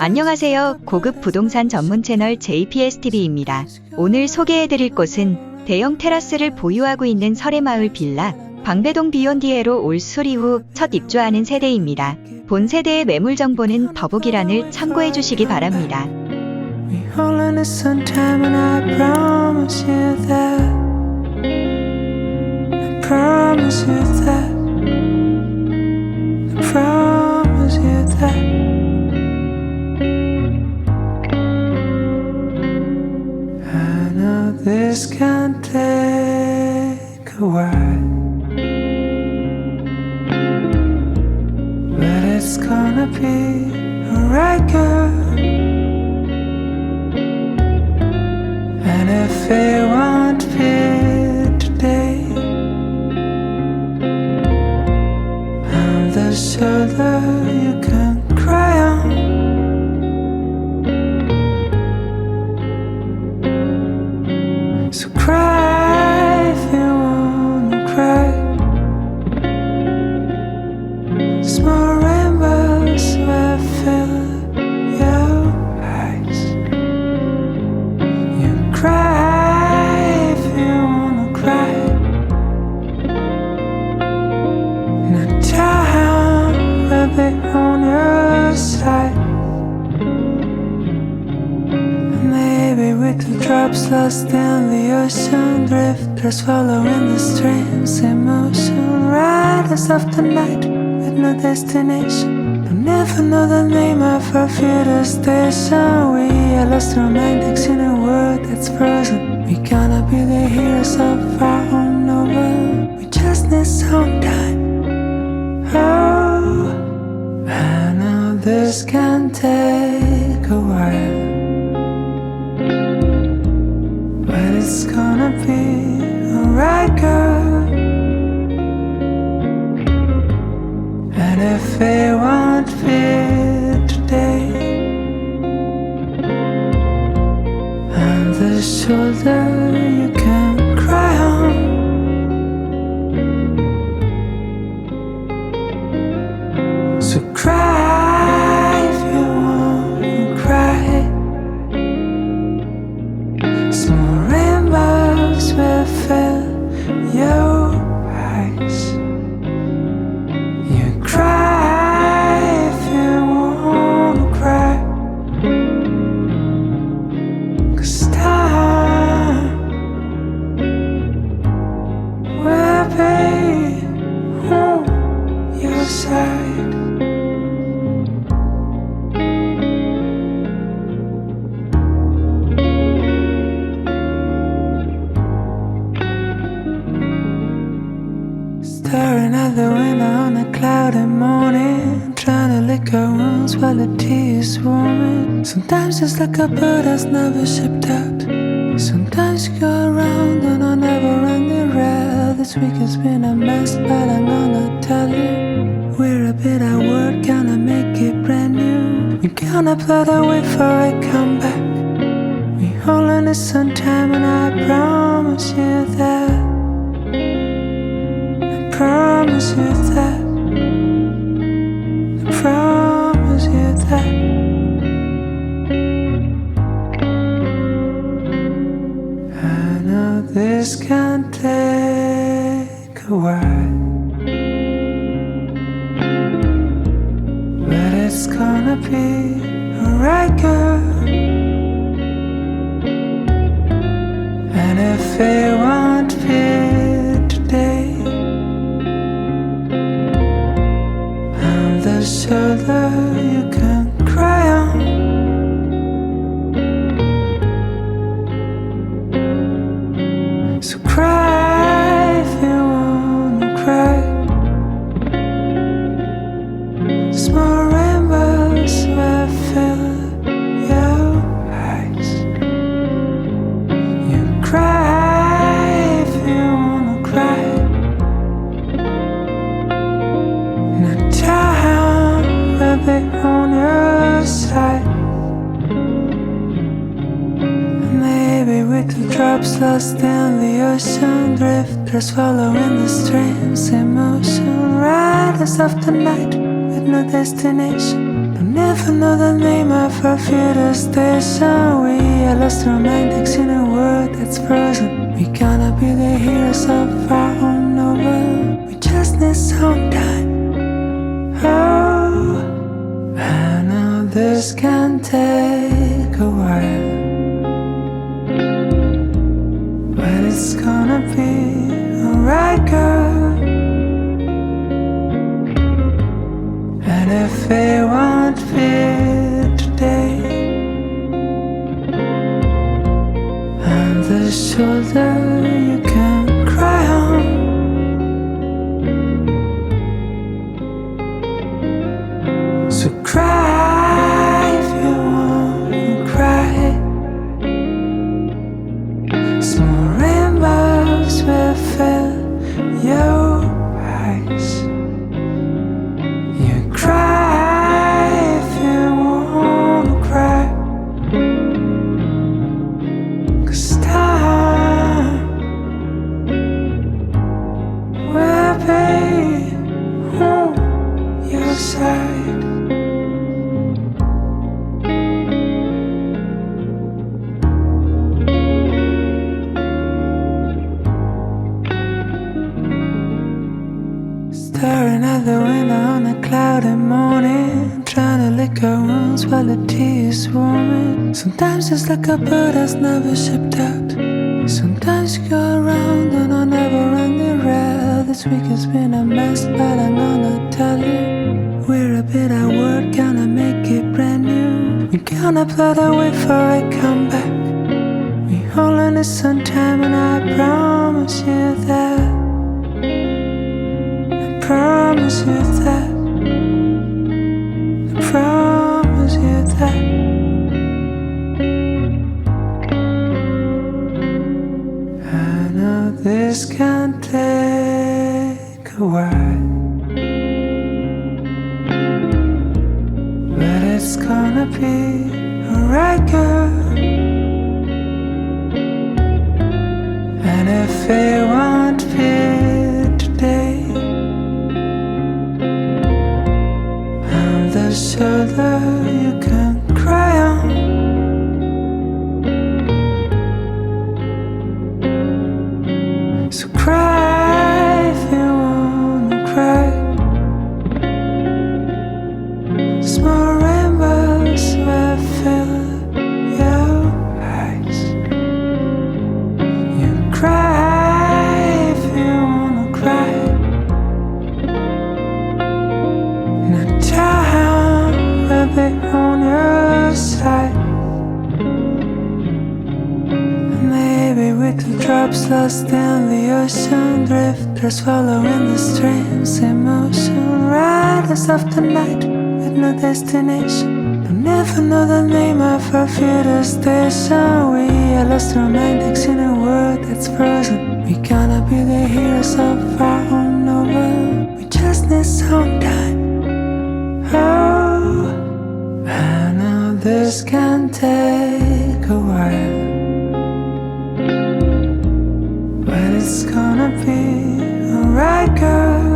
안녕하세요. 고급 부동산 전문 채널 제이피에스부동산중개입니다. 오늘 소개해드릴 곳은 대형 테라스를 보유하고 있는 서래마을 빌라, 방배동 비욘디에로 올수리후 첫 입주하는 세대입니다. 본 세대의 매물 정보는 더보기란을 참고해 주시기 바랍니다. This can take a while, but it's gonna be alright, girl. And if it won't be today, I'm the shoulder you can cry on. So cry if you wanna cry. Small rainbows will fill your eyes. You cry if you wanna cry. And time will be on your side. Maybe little drops lost in the ocean, drifters following the streams in motion, riders of the night with no destination. Don't never know the name of our future station. We are lost romantics in a world that's frozen. We gonna be the heroes of our own novel. We just need some time. Oh, I know this can take a while, but it's gonna be alright, girl. And if it won't be today, I'm the shoulder you can cry on. So cry if you wanna cry. Small rainbows will fill your eyes. You cry if you wanna cry. 'Cause time will be on your side. Staring out the window on a cloudy morning, trying to lick our wounds while the tea is warming. Sometimes it's like a bird that's never shipped out. Sometimes you go around on a never-ending route. This week has been a mess, but I'm gonna tell you, we're a bit at work, gonna make it brand new. We're gonna put away for a comeback. We only need some time, and I promise you that. Promise you that. I promise you that. I know this can take a while, but it's gonna be alright, girl. And if it won't be today, the shoulder you can cry on. So cry if you wanna cry. Small rainbows will fill your eyes. You cry if you wanna cry. And time will be on your side. Maybe little drops lost in the ocean, drifters following the streams in motion, riders of the night with no destination. Don't never know the name of our future station. We are lost romantics in a world that's frozen. We gonna be the heroes of our own novel. We just need some time. Oh, I know this can take a while, but it's gonna be alright, girl. And if it won't fit today, I'm the shoulder you can cry on. So cry if you want to cry. Small rainbows will fill your eyes. You cry if you wanna cry, 'cause time will be on your side. Staring out the window on a cloudy morning, trying to lick our wounds while the tea is warming. Sometimes it's like a bird that's never shipped out. Sometimes you go around on a never-ending rail. This week has been a mess, but I'm gonna tell you, we're a bit at work, gonna make it brand new. We're gonna plot a way for a comeback. We only need some time, and I promise you that. Promise you that. I promise you that. I know this can take a while, but it's gonna be alright, girl. And if it won't fit today, the shoulder you can cry on. So cry if you wanna cry. Small rainbows will fill your eyes. You cry if you wanna cry. Now time will be on your side. Maybe little drops lost in the ocean, drifters following the stream's emotion. Riders of the night with no destination, don't never know the name of our future station. We are lost romantics in a world that's frozen. We gonna be the heroes of our own novel. We just need some time. Oh, I know this can take a while, but it's gonna be alright, girl.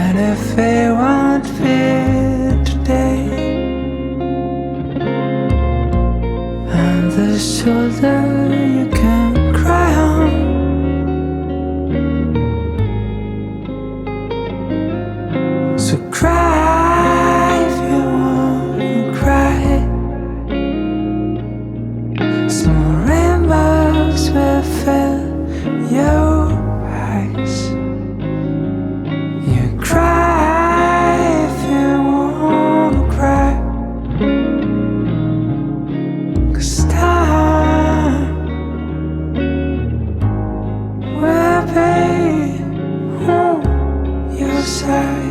And if it won't fit today, I'm the shoulder you can cry on. So cry if you wanna cry. Small rainbows will fill your eyes. You cry if you wanna cry, 'cause time will be on your side.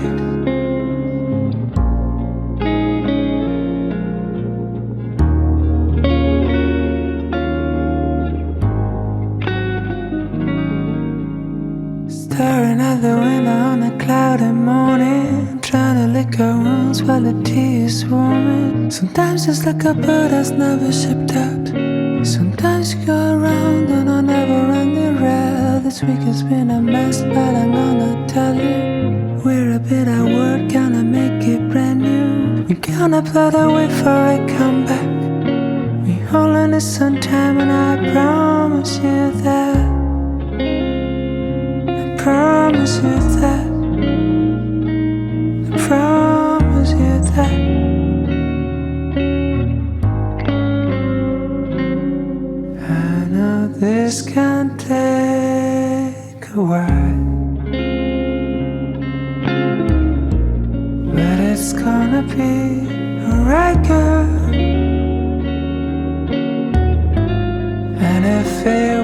Staring out the window on a cloudy morning, trying to lick our wounds while the tea is warming. Sometimes it's like a bird that's never shipped out. Sometimes you go around on a never-ending rail. this week has been a mess, but I'm gonna tell you, we're a bit at work, gonna make it brand new. We're gonna plot a way for a comeback. We all in this on time, and I promise you that. I promise you that. I promise you that. I know this can take a while, but it's gonna be alright, girl. And if it